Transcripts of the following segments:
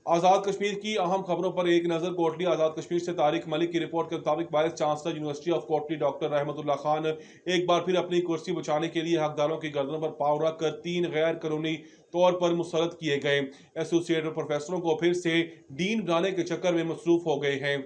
आज़ाद कश्मीर की अहम खबरों पर एक नजर। कोटली आज़ाद कश्मीर से तारिक मलिक की रिपोर्ट के मुताबिक vice chancellor university of Kotli doctor रहमतुल्लाह खान एक बार फिर अपनी कुर्सी बचाने के लिए हकदारों की गर्दनों पर पांव रख कर 3 गैर कानूनी तौर पर मुसल्लत किए गए एसोसिएटेड प्रोफेसरों को फिर से डीन बनाने के चक्कर में मसरूफ हो गए हैं।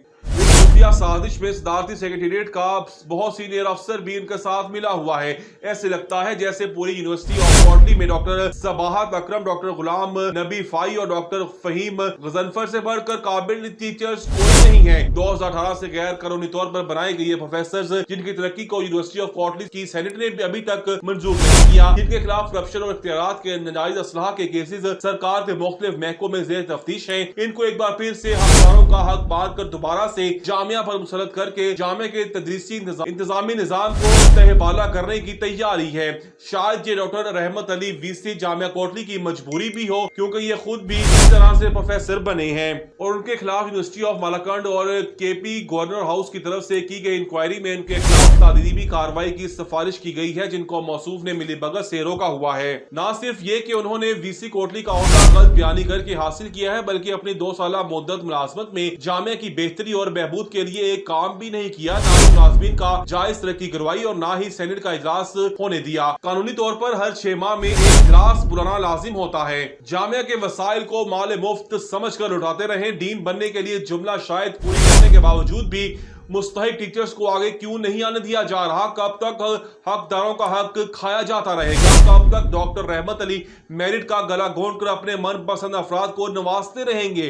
साजिश में सदारती सेक्रेटेरिएट का बहुत सीनियर अफसर भी इनके साथ मिला हुआ है। ऐसे लगता है जैसे पूरी यूनिवर्सिटी ऑफ कोटली में डॉक्टर सबाहत अकरम, डॉक्टर गुलाम नबी फाई और डॉक्टर फहीम गजनफर से बढ़कर काबिल टीचर्स कोई नहीं है। 2018 से गैर कानूनी तौर पर बनाए गए प्रोफेसर जिनकी तरक्की को यूनिवर्सिटी ऑफ कोटली की सेनेट ने अभी तक मंजूर नहीं किया, जिनके खिलाफ करप्शन और इख्तियारात के नाजायज असलाह के केसेस सरकार के मुख्तलिफ महकमों में जेर तफ्तीश है, इनको एक बार फिर से हकदारों का हक बांध कर दोबारा से जामिया पर मुसल्लत करके जामिया के तदरीसी इंतजामी निजाम को तहबाला करने की तैयारी है। शायद ये डॉक्टर रहमत अली वीसी जामिया कोटली की मजबूरी भी हो, क्योंकि ये खुद भी इस तरह से प्रोफेसर बने हैं और उनके खिलाफ यूनिवर्सिटी ऑफ मालाकंड और केपी गवर्नर हाउस की तरफ से की गई इंक्वायरी में उनके खिलाफ तादीबी कार्रवाई की सिफारिश की गई है, जिनको मौसूफ ने मिलीभगत से रोका हुआ है। न सिर्फ ये कि उन्होंने वीसी कोटली का ओहदा गलत बयानी करके हासिल किया है, बल्कि अपनी 2 साल मुद्दत मुलाजमत में जामिया की बेहतरी और बहबूद के लिए एक काम भी नहीं किया, ना ही मुलाजमीन का जायज तरक्की करवाई और ना ही सेनेट का इजलास होने दिया। कानूनी तौर पर हर 6 माह में एक इजलास बुलाना लाजिम होता है। जामिया के वसाइल को माल मुफ्त समझ कर लौटाते रहे। डीन बनने के लिए जुमला शायद पूरी करने के बावजूद भी मुस्तहिक टीचर्स को आगे क्यों नहीं आने दिया जा रहा? कब तक हकदारों का हक खाया जाता रहेगा? कब तक डॉक्टर रहमत अली मेरिट का गला घोंट कर अपने मनपसंद अफराद को नवाजते रहेंगे?